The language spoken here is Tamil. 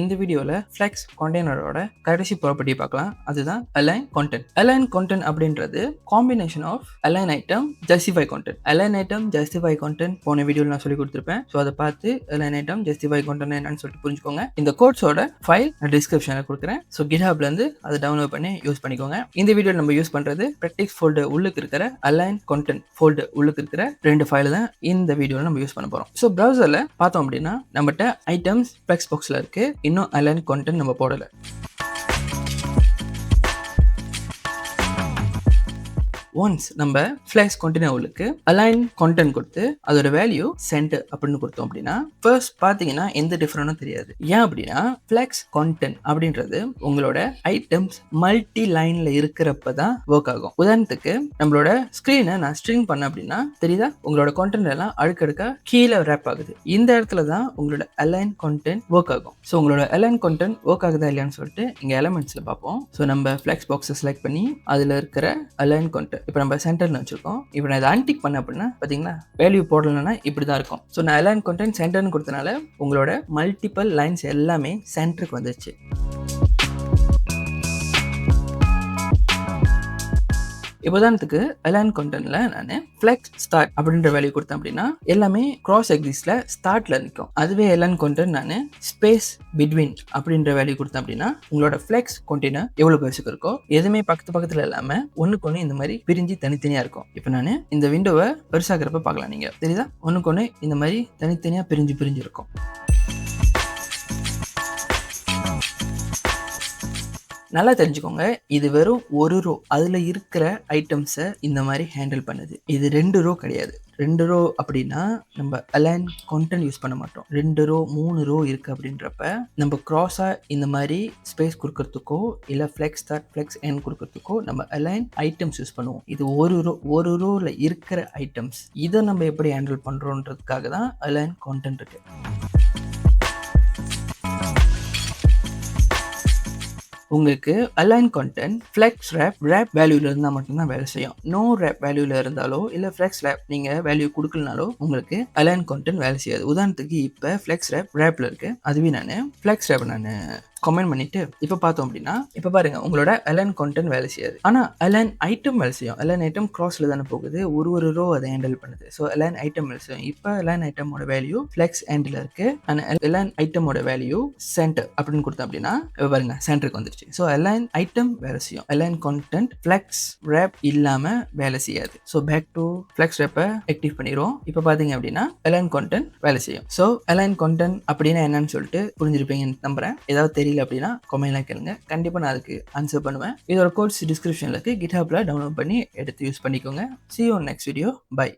இந்த வீடியோல ஃப்ளெக்ஸ் கண்டெய்னரோட கடைசி ப்ராப்பர்ட்டி பார்க்கலாம். அதுதான் அலைன் கண்டென்ட். அலைன் கண்டென்ட் அப்படின்றது combination of align item, justify content. Align item, justify content போன வீடியோல நான் சொல்லி கொடுத்துருப்பேன். ஸோ அதை பார்த்து அலைன் ஐட்டம், ஜஸ்டிஃபை கண்டென்ட் என்னன்னு சொல்லிட்டு புரிஞ்சுக்கோங்க. இந்த கோர்ஸோட ஃபைல் நான் டிஸ்கிரிப்ஷனில் கொடுக்குறேன். ஸோ GitHubல இருந்து அதை டவுன்லோட் பண்ணி யூஸ் பண்ணிக்கோங்க. இந்த வீடியோ நம்ம யூஸ் பண்றது ப்ராக்டிஸ் ஃபோல்டர் உள்ளுக்கு இருக்கிற அலைன் கண்டென்ட் ஃபோல்டர் உள்ளுக்கு இருக்கிற 2 ஃபைல் தான் இந்த வீடியோல நம்ம யூஸ் பண்ண போறோம். ஸோ ப்ரௌசர்ல பார்த்தோம் அப்படின்னா நம்மகிட்ட ஐட்டம்ஸ் ஃப்ளெக்ஸ் பாக்ஸ்ல இருக்கு. இன்னும் அலைன் கண்டென்ட் நம்ம போடல. ஒன்ஸ் நம்ம ஃப்ளெக்ஸ் கண்டெய்னருக்கு அலைன் கண்டென்ட் கொடுத்து அதோட வேல்யூ சென்டர் அப்படின்னு கொடுத்தோம் அப்படின்னா ஃபர்ஸ்ட் பார்த்தீங்கன்னா எந்த டிஃபரன்ஸும் தெரியாது. ஏன் அப்படின்னா ஃப்ளெக்ஸ் கண்டென்ட் அப்படின்றது உங்களோட ஐட்டம்ஸ் மல்டி லைன்ல இருக்கிறப்ப தான் ஒர்க் ஆகும். உதாரணத்துக்கு நம்மளோட ஸ்கிரீனை நான் ஸ்ட்ரிங் பண்ண அப்படின்னா தெரியுதா, உங்களோட கண்டென்ட் எல்லாம் அடுக்கடுக்கா கீழே ரேப் ஆகுது. இந்த இடத்துல தான் உங்களோட அலைன் கண்டென்ட் ஒர்க் ஆகும். ஸோ உங்களோட அலைன் கண்டென்ட் ஒர்க் ஆகுதா இல்லையான்னு சொல்லிட்டு இங்க எலமெண்ட்ஸ்ல பார்ப்போம். ஸோ நம்ம ஃப்ளெக்ஸ் பாக்ஸை செலக்ட் பண்ணி அதுல இருக்கிற அலைன் கண்டென்ட் இப்போ நம்ம சென்டர்ல வச்சிருக்கோம். இப்போ நான் இதை அன்டிக் பண்ண அப்படின்னா பாத்தீங்களா வேல்யூ போடலன்னா இப்படி தான் இருக்கும். ஸோ நான் அலைன் கண்டென்ட் சென்டர்னு கொடுத்தனால உங்களோட மல்டிபிள் லைன்ஸ் எல்லாமே சென்டருக்கு வந்துச்சு. உதாரணத்துக்கு அலைன் கண்டென்ட்ல நான் ஃப்ளெக்ஸ் ஸ்டார்ட் அப்படின்ற வேல்யூ கொடுத்தேன் அப்படின்னா எல்லாமே கிராஸ் எக்ஸிஸ்ல ஸ்டார்ட்ல நிற்கும். அதுவே அலைன் கண்டென்ட் நான் ஸ்பேஸ் பிட்வீன் அப்படின்ற வேல்யூ கொடுத்தேன் அப்படின்னா உங்களோட ஃப்ளெக்ஸ் கண்டெய்னர் எவ்வளவு பெருசுக்கு இருக்கோ எதுவுமே பக்கத்துல இல்லாம ஒண்ணுக்கு ஒண்ணு இந்த மாதிரி பிரிஞ்சு தனித்தனியா இருக்கும். இப்போ நான் இந்த விண்டோவை பெருசாகிறப்ப பார்க்கலாம். நீங்க தெரியுதா, ஒண்ணுக்கு ஒண்ணு இந்த மாதிரி தனித்தனியா பிரிஞ்சு இருக்கும். நல்லா தெரிஞ்சுக்கோங்க, இது வெறும் ஒரு ரோ, அதுல இருக்கிற ஐட்டம்ஸை இந்த மாதிரி ஹேண்டில் பண்ணுது. இது 2 ரோ கிடையாது. 2 ரோ அப்படின்னா நம்ம அலைன் கண்டென்ட் யூஸ் பண்ண மாட்டோம். 2 ரோ 3 ரோ இருக்கு அப்படின்றப்ப நம்ம கிராஸா இந்த மாதிரி ஸ்பேஸ் கொடுக்கறதுக்கோ இல்ல ஃப்ளெக்ஸ் ஸ்டார்ட் ஃப்ளெக்ஸ் எண்ட் கொடுக்கறதுக்கோ நம்ம அலைன் ஐட்டம்ஸ் யூஸ் பண்ணுவோம். இது ஒரு ரோல இருக்கிற ஐட்டம்ஸ். இதை நம்ம எப்படி ஹேண்டில் பண்றோன்றதுக்காக தான் அலைன் கண்டென்ட் இருக்கு. உங்களுக்கு அலைன் கண்டென்ட் ஃப்ளெக்ஸ் ரேப் வேல்யூல இருந்தா மட்டும்தான் வேலை செய்யும். நோ ரேப் வேல்யூல இருந்தாலோ இல்ல ஃப்ளெக்ஸ் ரேப் நீங்க வேல்யூ கொடுக்கலனாலோ உங்களுக்கு அலைன் கண்டென்ட் வேலை செய்யாது. உதாரணத்துக்கு இப்ப ஃப்ளெக்ஸ் ரேப்ல இருக்கு. அதுவே நான் ஃப்ளெக்ஸ் ரேப் நான் கமெண்ட் பண்ணிட்டு இப்ப பார்த்தோம் அப்படின்னா இப்ப பாருங்க உங்களோட அலைன் கண்டென்ட் வேலை செய்யாது. ஆனா அலைன் ஐட்டம் வேலை செய்யும். அலைன் ஐட்டம் கிராஸ்ல தானே போகுது, ஒரு ரோ அதை ஹேண்டில் பண்ணுது. ஸோ அலைன் ஐட்டம் வேலை செய்யும். இப்ப அலைன் ஐட்டமோட வேல்யூ ஃப்ளெக்ஸ் எண்ட்ல இருக்கு. அலைன் ஐட்டமோட வேல்யூ சென்டர் அப்படின்னு கொடுத்தோம் அப்படின்னா இப்ப பாருங்க சென்டருக்கு வந்துருச்சு. ஸோ அலைன் ஐட்டம் வேலை செய்யும். அலைன் கண்டென்ட் ஃப்ளெக்ஸ் ரேப் இல்லாம வேலை செய்யாது. ஸோ பேக் டு ஃப்ளெக்ஸ் ரேப்பை ஆக்டிவ் பண்ணிடுவோம். இப்ப பாத்தீங்க அப்படின்னா அலைன் கண்டென்ட் வேலை செய்யும். ஸோ அலைன் கண்டென்ட் அப்படின்னா என்னன்னு சொல்லிட்டு புரிஞ்சிருப்பீங்கன்னு நம்புறேன். ஏதாவது தெரியல அப்படின்னா கமெண்ட்ல கேளுங்க, கண்டிப்பா நான் அதுக்கு ஆன்சர் பண்ணுவேன். இதோட கோர்ஸ் டிஸ்கிரிப்ஷன்ல இருக்கு, GitHubல டவுன்லோட் பண்ணி எடுத்து யூஸ் பண்ணிக்கோங்க. See you on next video. Bye.